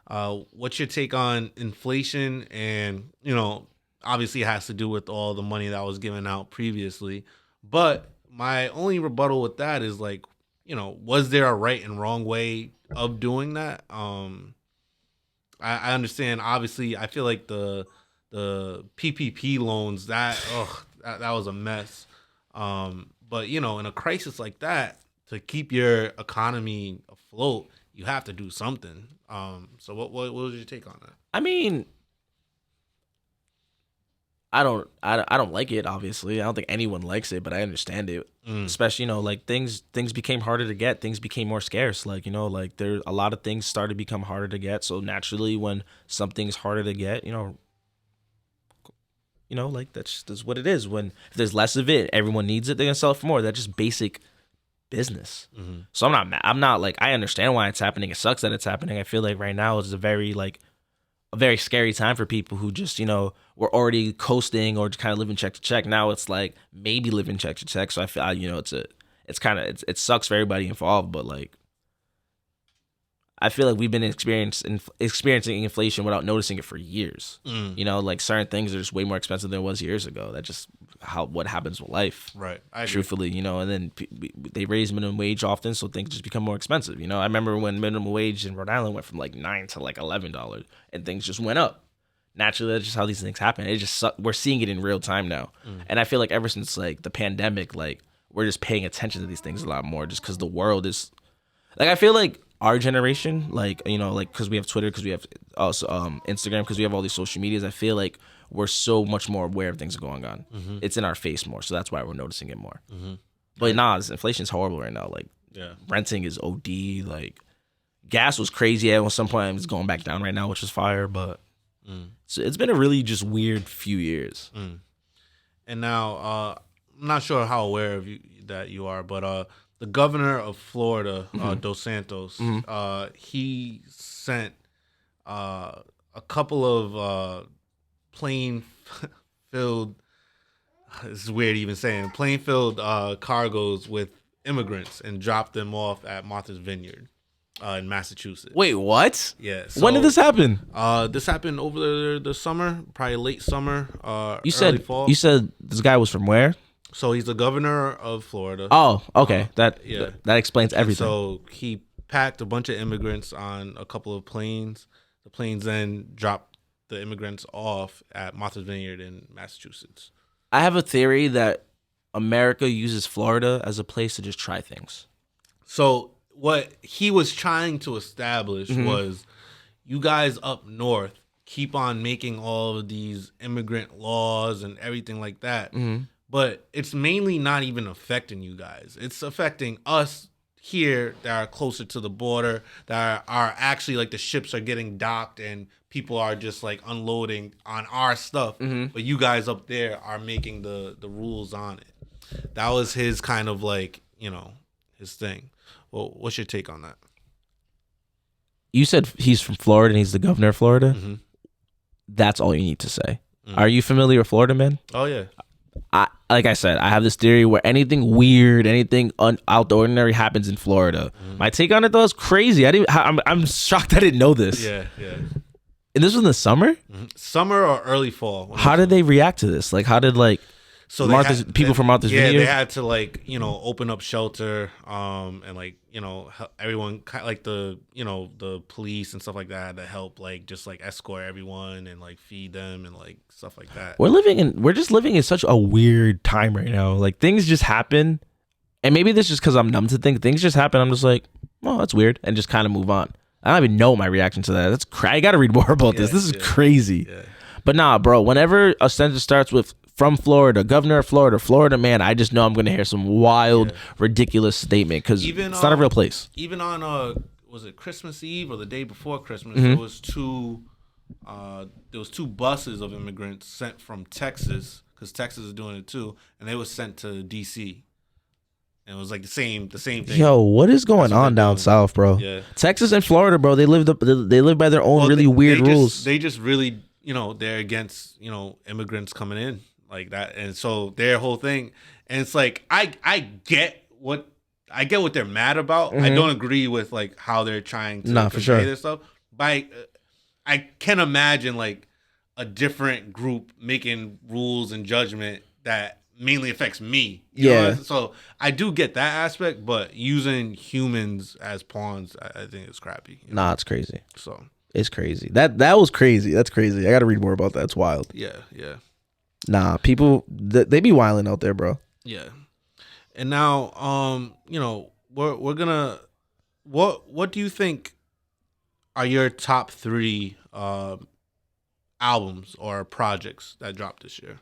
What's your take on inflation? And, you know, obviously it has to do with all the money that was given out previously. But my only rebuttal with that is like, you know, was there a right and wrong way of doing that? I understand. Obviously, I feel like the PPP loans, that was a mess. But, you know, in a crisis like that, to keep your economy afloat, you have to do something. So what was your take on that? I mean, I don't like it, obviously. I don't think anyone likes it, but I understand it. Especially, you know, like things became harder to get, things became more scarce. Like, you know, like there a lot of things started to become harder to get. So naturally, when something's harder to get, you know, like that's what it is. When if there's less of it, everyone needs it, they're gonna sell it for more. That's just basic business. So I'm not mad. I'm not like, I understand why it's happening. It sucks that it's happening. I feel like right now is a very scary time for people who just, you know, were already coasting or just kind of living check to check. Now it's like maybe living check to check. So I feel, you know, it sucks for everybody involved, but like, I feel like we've been experiencing inflation without noticing it for years. You know, like certain things are just way more expensive than it was years ago. That's just what happens with life. Right. Truthfully, you know, and then they raise minimum wage often, so things just become more expensive. You know, I remember when minimum wage in Rhode Island went from like $9 to like $11, and things just went up. Naturally, that's just how these things happen. It just we're seeing it in real time now, and I feel like ever since like the pandemic, like we're just paying attention to these things a lot more, just because the world is like, I feel like our generation, like, you know, like, because we have Twitter, because we have also Instagram, because we have all these social medias, I feel like we're so much more aware of things going on. It's in our face more, so that's why we're noticing it more. But inflation is horrible right now. Like, renting is OD. Like, gas was crazy at some point. It's going back down right now, which is fire. But so it's been a really just weird few years. And now, I'm not sure how aware of that you are, but the governor of Florida, Dos Santos, he sent a couple of plane-filled, this is weird even saying, plane-filled cargoes with immigrants and dropped them off at Martha's Vineyard in Massachusetts. Wait, what? Yeah. So, when did this happen? This happened over the summer, probably late summer, early fall. You said this guy was from where? So he's the governor of Florida. Oh, okay. That explains everything. So he packed a bunch of immigrants on a couple of planes. The planes then dropped the immigrants off at Martha's Vineyard in Massachusetts. I have a theory that America uses Florida as a place to just try things. So what he was trying to establish was, you guys up north keep on making all of these immigrant laws and everything like that. But it's mainly not even affecting you guys. It's affecting us here that are closer to the border, that are actually like the ships are getting docked and people are just like unloading on our stuff. But you guys up there are making the rules on it. That was his kind of like, you know, his thing. Well, what's your take on that? You said he's from Florida and he's the governor of Florida. Mm-hmm. That's all you need to say. Are you familiar with Florida, man? Oh yeah. Like I said, I have this theory where anything weird, anything out of the ordinary happens in Florida. My take on it though is crazy. I'm shocked I didn't know this. Yeah. And this was in the summer? Summer or early fall. How did they react to this? Like, how did people from Martha's Vineyard? Yeah, they had to open up shelter, and everyone the police and stuff like that had to help escort everyone and feed them and stuff like that. We're just living in such a weird time right now. Like, things just happen, and maybe this is just because I'm numb to things just happen. I'm just like, oh, that's weird, and just kind of move on. I don't even know my reaction to that. I got to read more about this. This is crazy. Yeah. But nah, bro, whenever a sentence starts with from Florida, governor of Florida, Florida man, I just know I'm going to hear some wild, ridiculous statement because it's not a real place. Even on, was it Christmas Eve or the day before Christmas, there was two buses of immigrants sent from Texas, because Texas is doing it too, and they were sent to D.C., and it was the same thing. Yo, what is going on down south, bro? Yeah. Texas and Florida, bro, they live by their own weird rules. They just really, they're against, immigrants coming in like that. And so their whole thing, and it's I get what they're mad about. I don't agree with how they're trying to convey their stuff. But I can imagine a different group making rules and judgment that mainly affects me. You know? So I do get that aspect, but using humans as pawns, I think it's crappy. Nah, it's crazy. So it's crazy. That was crazy. That's crazy. I got to read more about that. It's wild. Yeah. Nah, people they be wilding out there, bro. Yeah. And now, we're gonna. What do you think are your top 3 albums or projects that dropped this year?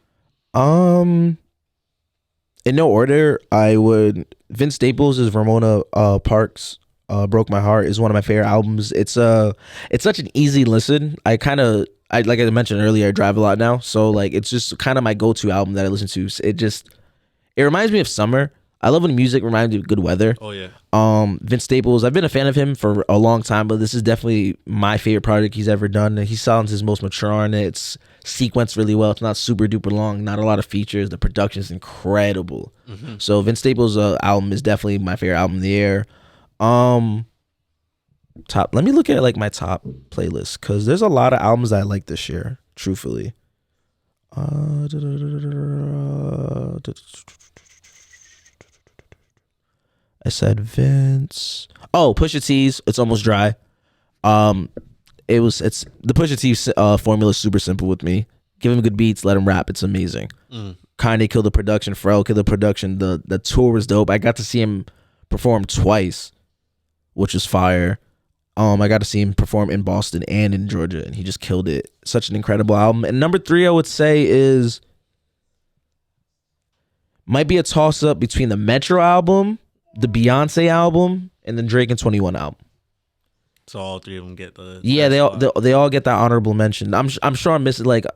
In no order, I would. Vince Staples' Ramona Parks Broke My Heart is one of my favorite albums. It's such an easy listen. Like I mentioned earlier, I drive a lot now, so it's just kind of my go-to album that I listen to. It reminds me of summer. I love when music reminds me of good weather. Oh yeah. Vince Staples, I've been a fan of him for a long time, but this is definitely my favorite project he's ever done. He sounds his most mature on it. It's sequenced really well. It's not super duper long, not a lot of features. The production is incredible. So Vince Staples' album is definitely my favorite album of the year. Let me look at my top playlist, because there's a lot of albums I like this year, truthfully. I said Vince. Oh, Pusha T's It's Almost Dry. It's the Pusha T formula is super simple with me. Give him good beats, let him rap. It's amazing. Kanye killed the production. Pharrell killed the production. The tour was dope. I got to see him perform twice, which was fire. I got to see him perform in Boston and in Georgia, and he just killed it. Such an incredible album. And number 3, I would say might be a toss up between the Metro album, the Beyonce album, and the Drake and 21 album. So all 3 of them get the they all get that honorable mention. I'm sure I'm missing like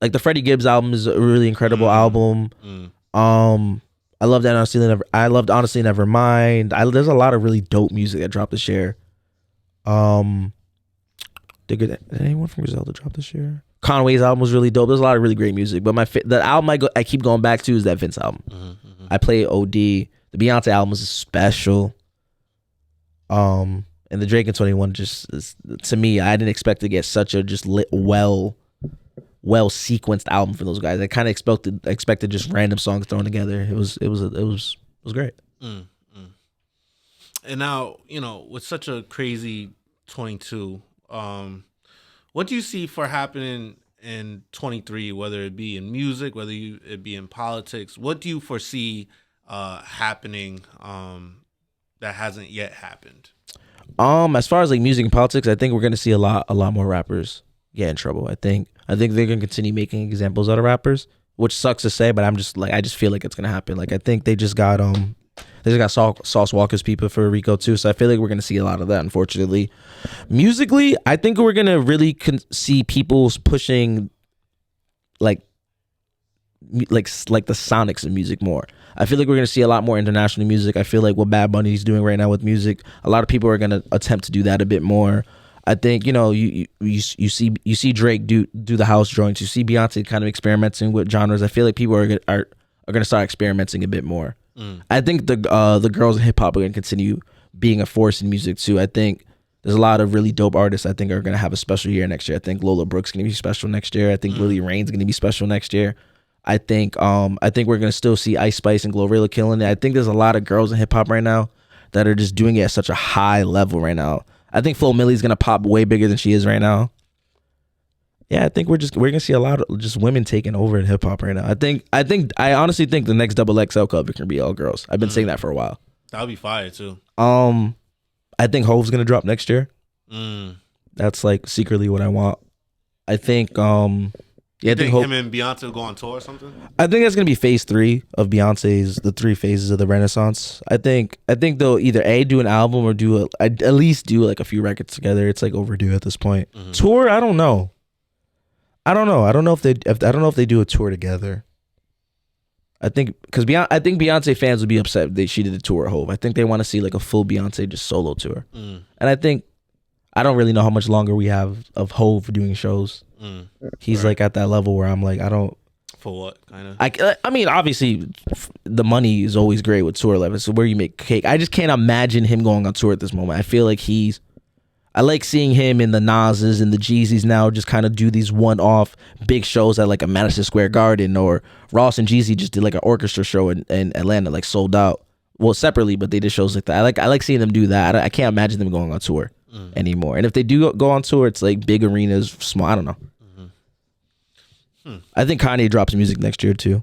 the Freddie Gibbs album is a really incredible album. I loved that Honestly Nevermind. There's a lot of really dope music that dropped this year. Did anyone from Griselda drop this year? Conway's album was really dope. There's a lot of really great music, but the album I keep going back to is that Vince album. I play OD. The Beyonce album is special. And the Drake and 21 to me, I didn't expect to get such a just lit, well sequenced album from those guys. I kind of expected just random songs thrown together. It was great. And now, with such a crazy 22, what do you see for happening in 23, whether it be in music, whether it be in politics? What do you foresee happening that hasn't yet happened? As far as music and politics, I think we're gonna see a lot more rappers get in trouble. I think they're gonna continue making examples out of rappers, which sucks to say, but I just feel like it's gonna happen. I think they just got Sauce Walker's people for Rico too, so I feel like we're gonna see a lot of that, unfortunately. Musically, I think we're gonna really see people pushing like the sonics of music more. I feel like we're gonna see a lot more international music. I feel like what Bad Bunny's doing right now with music, a lot of people are gonna attempt to do that a bit more. I think you see Drake do the house joints. You see Beyonce kind of experimenting with genres. I feel like people are gonna start experimenting a bit more. I think the girls in hip hop are gonna continue being a force in music too. I think there's a lot of really dope artists I think are gonna have a special year next year. I think Lola Brooke's gonna be special next year. I think Lily Rain's gonna be special next year. I think we're gonna still see Ice Spice and Glorilla killing it. I think there's a lot of girls in hip hop right now that are just doing it at such a high level right now. I think Flo Millie's gonna pop way bigger than she is right now. Yeah, I think we're gonna see a lot of just women taking over in hip hop right now. I honestly think the next Double XL cover can be all girls. I've been saying that for a while. That would be fire too. I think Hove's gonna drop next year. That's like secretly what I want. I think I think him and Beyonce will go on tour or something? I think that's gonna be phase 3 of Beyonce's, the 3 phases of the Renaissance. I think they'll either do an album or at least do like a few records together. It's like overdue at this point. Tour, I don't know. I don't know if they do a tour together. I think Beyonce fans would be upset if she did a tour of Hove. I think they want to see like a full Beyonce just solo tour. And I don't really know how much longer we have of Hove doing shows. He's like at that level where I'm like, I don't. For what kind of? I mean, obviously, the money is always great with tour levels. So where you make cake, I just can't imagine him going on tour at this moment. I feel like I like seeing him in the Nas's and the Jeezys now just kind of do these one-off big shows at like a Madison Square Garden, or Ross and Jeezy just did like an orchestra show in Atlanta, like sold out. Well, separately, but they did shows like that. I like seeing them do that. I can't imagine them going on tour anymore. And if they do go on tour, it's like big arenas, small. I don't know. I think Kanye drops music next year too.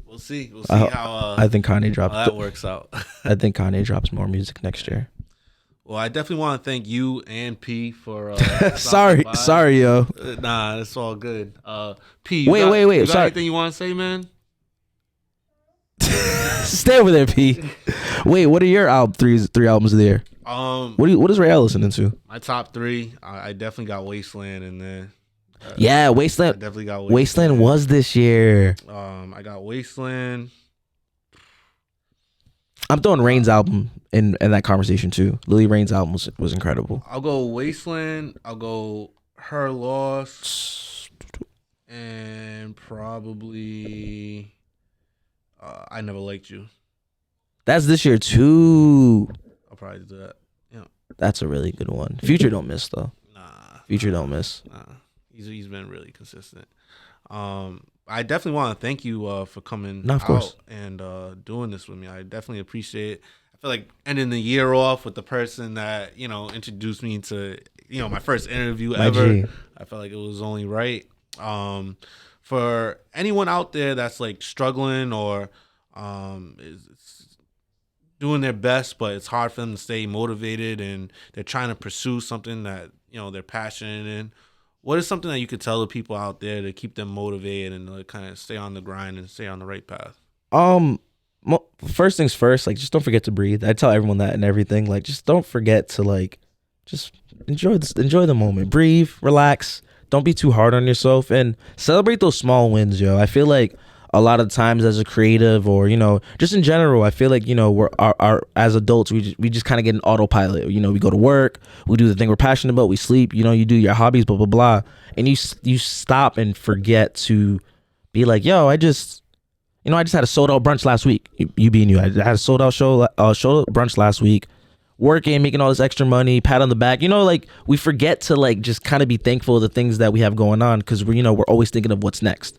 We'll see how. I think Kanye drops. How that works out. I think Kanye drops more music next year. Well, I definitely want to thank you and P for. sorry, yo. Nah, it's all good. P. Wait. You got sorry. anything you want to say, man? Stay over there, P. Wait, what are your three albums of the year? What is Ray listening to? My top 3. I definitely got Wasteland in there. Yeah, Wasteland. I definitely got Wasteland was this year. I got Wasteland. I'm throwing Rain's album in that conversation too. Lily Rain's album was incredible. I'll go Wasteland. I'll go Her Loss, and probably I Never Liked You. That's this year too. I'll probably do that. Yeah, that's a really good one. Future don't miss though. Future don't miss. He's been really consistent. I definitely want to thank you for coming out and doing this with me. I definitely appreciate it. I feel like ending the year off with the person that introduced me to my first interview ever. I felt like it was only right. For anyone out there that's like struggling or is doing their best, but it's hard for them to stay motivated and they're trying to pursue something that they're passionate in. What is something that you could tell the people out there to keep them motivated and kind of stay on the grind and stay on the right path? First things first, like just don't forget to breathe. I tell everyone that and everything. Like just don't forget to like just enjoy the moment. Breathe, relax. Don't be too hard on yourself and celebrate those small wins, yo. I feel like a lot of times as a creative or just in general, I feel like we're as adults we just kind of get an autopilot. We go to work, we do the thing we're passionate about, we sleep, you do your hobbies, blah blah blah, and you stop and forget to be like, yo, I just had a sold out brunch last week. You being you, I had a sold out show brunch last week, working, making all this extra money, pat on the back. Like we forget to like just kind of be thankful of the things that we have going on because we're always thinking of what's next.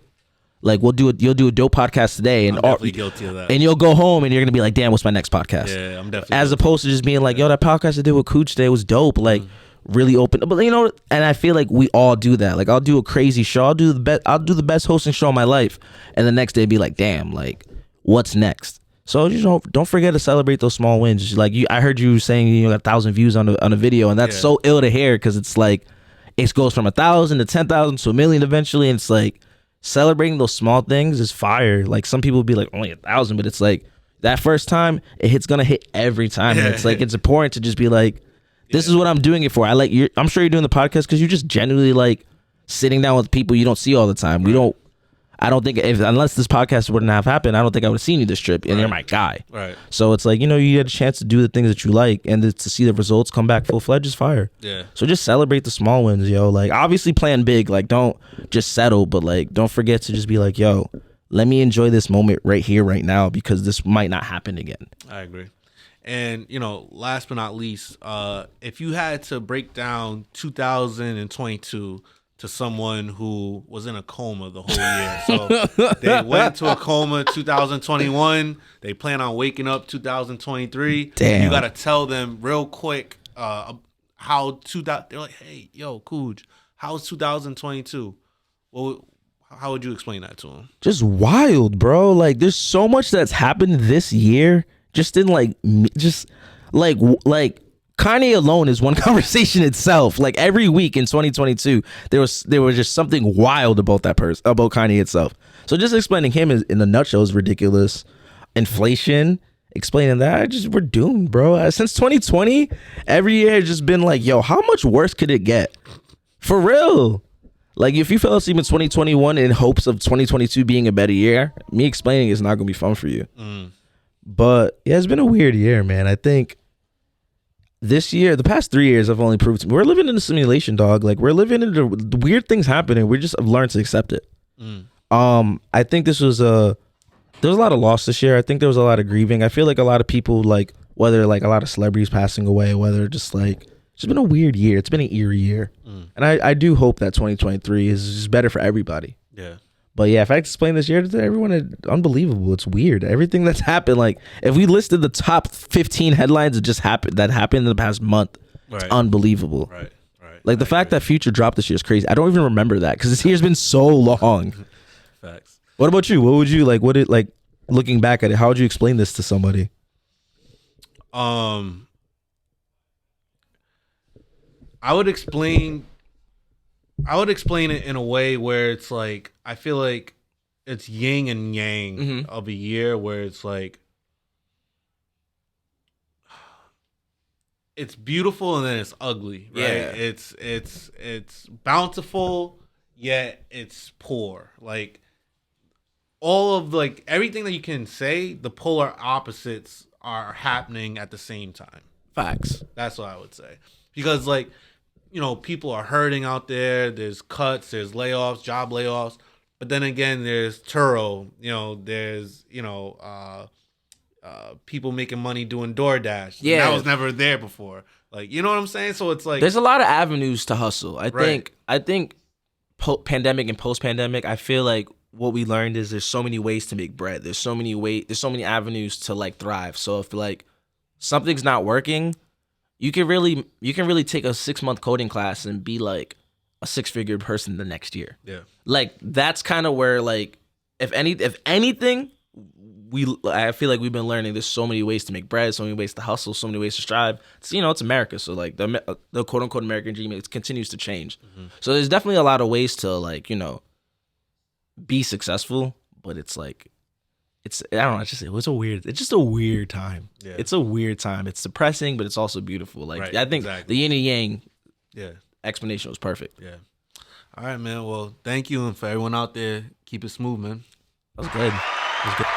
Like you'll do a dope podcast today, and I'm definitely guilty of that. And you'll go home and you're gonna be like, damn, what's my next podcast? Yeah, I'm definitely. As opposed to just being like, yo, that podcast I did with Cooch today was dope. Like really open, but and I feel like we all do that. Like I'll do a crazy show, I'll do the best hosting show of my life, and the next day be like, damn, like what's next? So don't forget to celebrate those small wins. Like I heard you saying you got 1,000 views on a video, and that's so ill to hear because it's like it goes from 1,000 to 10,000 to 1 million eventually, and it's like. Celebrating those small things is fire. Like some people be like only 1,000, but it's like that first time it's gonna hit every time. And it's like it's important to just be like, this is what I'm doing it for. I'm sure you're doing the podcast because you're just genuinely like sitting down with people you don't see all the time. We don't. I don't think unless this podcast wouldn't have happened, I don't think I would have seen you this trip, and you're my guy. Right. So it's like, you know, you get a chance to do the things that you like, and to see the results come back full fledged is fire. Yeah. So just celebrate the small wins, yo. Like, obviously plan big. Like, don't just settle, but like, don't forget to just be like, yo, let me enjoy this moment right here, right now, because this might not happen again. I agree. And, you know, last but not least, if you had to break down 2022 to someone who was in a coma the whole year. So they went to a coma 2021. They plan on waking up 2023. Damn. You got to tell them real quick how they're like, hey, yo, Coogi, how's 2022? Well, how would you explain that to them? Just wild, bro. Like, there's so much that's happened this year. Just in like Kanye alone is one conversation itself. Like, every week in 2022, there was just something wild about that person, about Kanye itself. So just explaining him in a nutshell is ridiculous. Inflation, explaining that, we're doomed, bro. Since 2020, every year has just been like, yo, how much worse could it get? For real. Like, if you fell asleep in 2021 in hopes of 2022 being a better year, me explaining it's not gonna be fun for you. But yeah, it's been a weird year, man. I think this year, the past 3 years, have only proved to me we're living in a simulation, dog. Like, we're living in the weird things happening. We just have learned to accept it. I think there was a lot of loss this year. I think there was a lot of grieving. I feel like a lot of people, like, whether like a lot of celebrities passing away, whether just like, it's been a weird year. It's been an eerie year. And I do hope that 2023 is just better for everybody. Yeah. But yeah, if I explain this year to everyone, it's unbelievable. It's weird. Everything that's happened, like, if we listed the top 15 headlines that happened in the past month, it's unbelievable. Right. Like, the fact that Future dropped this year is crazy. I don't even remember that because this year's been so long. Facts. What about you? What would you like? Looking back at it, how would you explain this to somebody? I would explain it in a way where it's like, I feel like it's yin and yang of a year, where it's like, it's beautiful and then it's ugly, right? Yeah. It's bountiful, yet it's poor. Like, all of, like, everything that you can say, the polar opposites are happening at the same time. Facts. That's what I would say. Because, like, you know, people are hurting out there. There's cuts, there's layoffs, job layoffs. But then again, there's Turo. You know, there's, you know, people making money doing DoorDash. Yeah. That was never there before. Like, you know what I'm saying? So it's like, there's a lot of avenues to hustle. I think pandemic and post-pandemic, I feel like what we learned is there's so many ways to make bread. There's so many avenues to, like, thrive. So if, like, something's not working, you can really take a 6-month coding class and be like a 6-figure person the next year. Yeah. Like, that's kind of where, like, if anything, I feel like we've been learning there's so many ways to make bread, so many ways to hustle, so many ways to strive. It's, you know, it's America. So, like, the quote unquote American dream, it continues to change. So there's definitely a lot of ways to, like, you know, be successful, but it's like, I don't know. It's just a weird time. Yeah. It's a weird time. It's depressing, but it's also beautiful. Like, I think the yin and yang explanation was perfect. Yeah. All right, man. Well, thank you. And for everyone out there, keep it smooth, man. That was good.